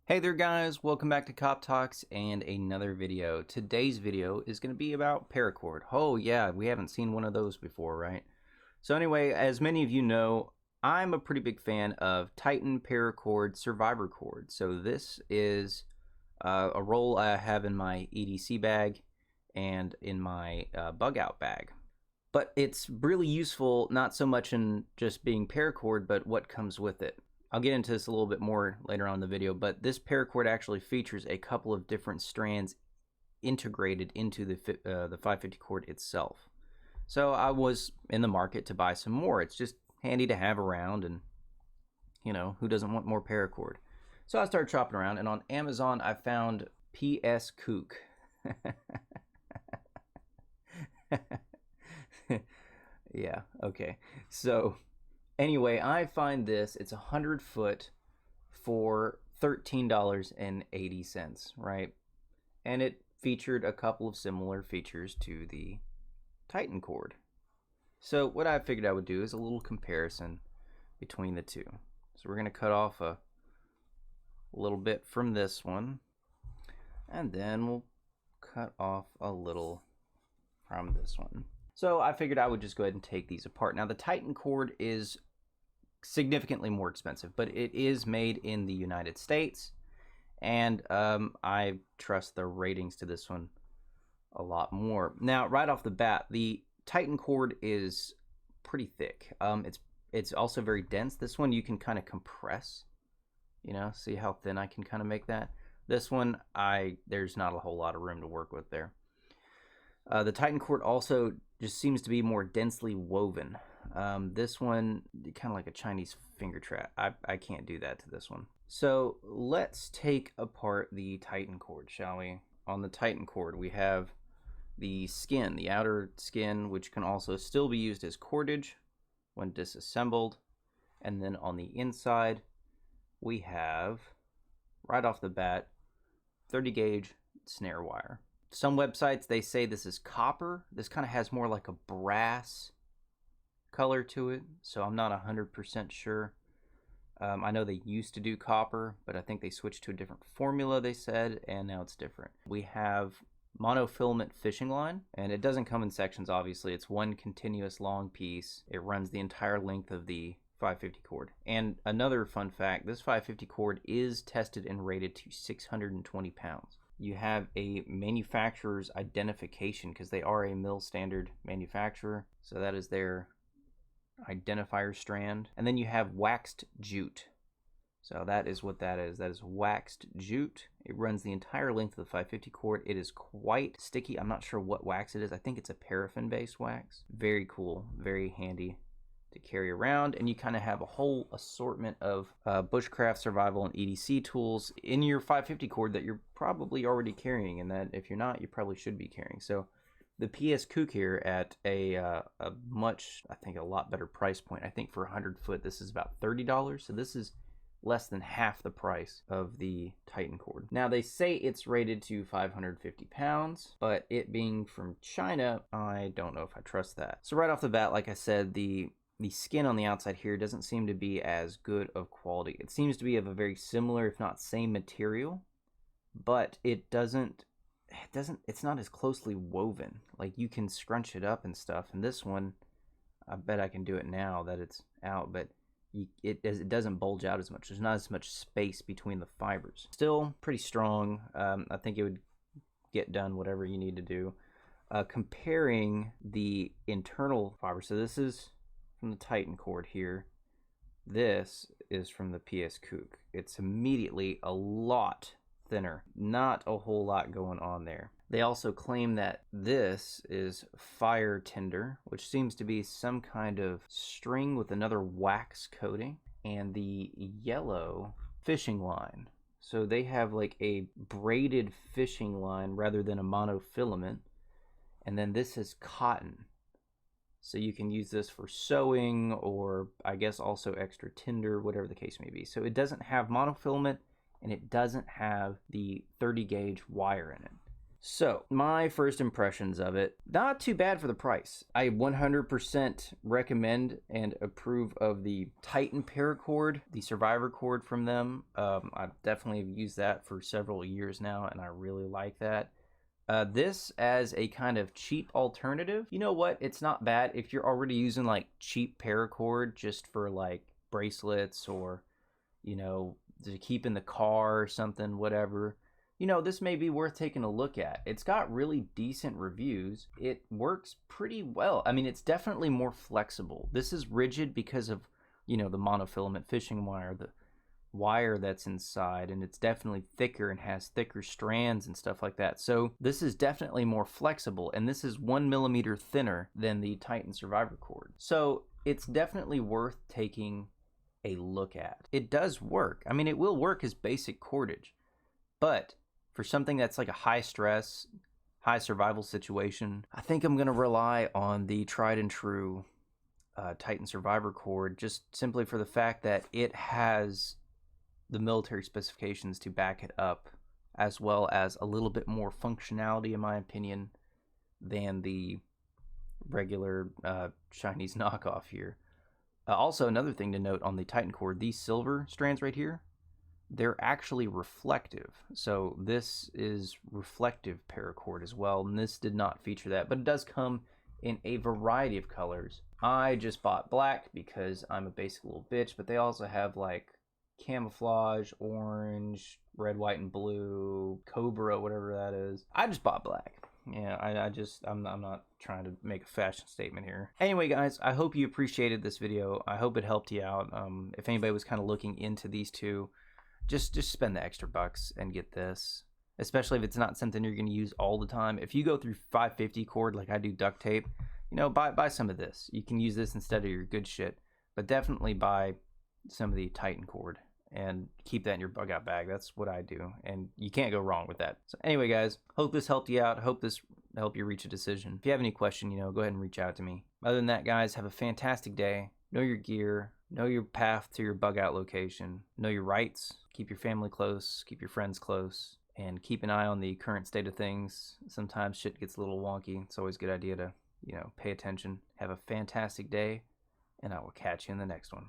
Hey there guys, welcome back to Coptalks and another video. Today's video is going to be about Paracord. Oh yeah, we haven't seen one of those before, right? So anyway, as many of you know, I'm a pretty big fan of Titan, Paracord, Survivorcord. So this is a roll I have in my EDC bag and in my bug out bag. But it's really useful not so much in just being Paracord, but what comes with it. I'll get into this a little bit more later on in the video, but this paracord actually features a couple of different strands integrated into the 550 cord itself. So I was in the market to buy some more. It's just handy to have around, and you know, who doesn't want more paracord? So I started shopping around, and on Amazon I found PSKOOK. Yeah, okay. So anyway, I find this, it's 100 foot for $13.80, right? And it featured a couple of similar features to the Titan cord. So what I figured I would do is a little comparison between the two. So we're going to cut off a little bit from this one, and then we'll cut off a little from this one. So I figured I would just go ahead and take these apart. Now the Titan cord is significantly more expensive, but it is made in the United States, and I trust the ratings to this one a lot more. Now right off the bat, the Titan cord is pretty thick. It's also very dense. This one you can kind of compress, you know, see how thin I can kind of make that. This one, there's not a whole lot of room to work with there. The Titan cord also just seems to be more densely woven. This one, kind of like a Chinese finger trap. I can't do that to this one. So let's take apart the Titan cord, shall we? On the Titan cord, we have the skin, the outer skin, which can also still be used as cordage when disassembled. And then on the inside, we have, right off the bat, 30 gauge snare wire. Some websites, they say this is copper. This kind of has more like a brass color to it, so I'm not 100% sure. I know they used to do copper, but I think they switched to a different formula, they said, and now it's different. We have monofilament fishing line, and it doesn't come in sections, obviously. It's one continuous long piece. It runs the entire length of the 550 cord. And another fun fact, this 550 cord is tested and rated to 620 pounds. You have a manufacturer's identification because they are a mill standard manufacturer, so that is their identifier strand. And then you have waxed jute. So that is what that is. That is waxed jute. It runs the entire length of the 550 cord. It is quite sticky. I'm not sure what wax it is. I think it's a paraffin based wax. Very cool, very handy to carry around, and you kind of have a whole assortment of bushcraft, survival, and EDC tools in your 550 cord that you're probably already carrying, and that if you're not, you probably should be carrying. So the PSKOOK here at a much, I think, a lot better price point. I think for 100 foot, this is about $30. So this is less than half the price of the Titan cord. Now they say it's rated to 550 pounds, but it being from China, I don't know if I trust that. So right off the bat, like I said, the skin on the outside here doesn't seem to be as good of quality. It seems to be of a very similar, if not same material, but it's not as closely woven. Like, you can scrunch it up and stuff, and this one, I bet I can do it now that it's out, but it doesn't bulge out as much. There's not as much space between the fibers. Still pretty strong. I think it would get done whatever you need to do. Comparing the internal fiber, so this is from the Titan cord here. This is from the PSKOOK. It's immediately a lot thinner. Not a whole lot going on there. They also claim that this is fire tinder, which seems to be some kind of string with another wax coating, and the yellow fishing line. So they have like a braided fishing line rather than a monofilament, and then this is cotton. So you can use this for sewing, or I guess also extra tinder, whatever the case may be. So it doesn't have monofilament, and it doesn't have the 30 gauge wire in it. So, my first impressions of it, not too bad for the price. I 100% recommend and approve of the Titan Paracord, the Survivorcord from them. I definitely have used that for several years now, and I really like that. This as a kind of cheap alternative, you know what? It's not bad if you're already using like cheap paracord just for like bracelets or, you know, to keep in the car or something, whatever. You know, this may be worth taking a look at. It's got really decent reviews. It works pretty well. I mean, it's definitely more flexible. This is rigid because of, you know, the monofilament fishing wire, the wire that's inside, and it's definitely thicker and has thicker strands and stuff like that. So this is definitely more flexible, and this is 1 millimeter thinner than the Titan Survivorcord. So it's definitely worth taking a look at. It does work. I mean, it will work as basic cordage, but for something that's like a high stress, high survival situation, I think I'm gonna rely on the tried and true Titan Survivorcord, just simply for the fact that it has the military specifications to back it up, as well as a little bit more functionality, in my opinion, than the regular Chinese knockoff here. Also, another thing to note on the Titan cord, these silver strands right here, they're actually reflective. So this is reflective paracord as well, and this did not feature that, but it does come in a variety of colors. I just bought black because I'm a basic little bitch, but they also have like camouflage, orange, red, white, and blue, cobra, whatever that is. I just bought black. Yeah, I'm not trying to make a fashion statement here. Anyway, guys, I hope you appreciated this video. I hope it helped you out. If anybody was kind of looking into these two, just spend the extra bucks and get this. Especially if it's not something you're going to use all the time. If you go through 550 cord like I do duct tape, you know, buy some of this. You can use this instead of your good shit. But definitely buy some of the Titan cord and keep that in your bug out bag. That's what I do, and you can't go wrong with that. So anyway, guys, hope this helped you out. Hope this helped you reach a decision. If you have any question, you know, go ahead and reach out to me. Other than that, guys, have a fantastic day. Know your gear, know your path to your bug out location, know your rights, keep your family close, keep your friends close, and keep an eye on the current state of things. Sometimes shit gets a little wonky. It's always a good idea to, you know, pay attention. Have a fantastic day, and I will catch you in the next one.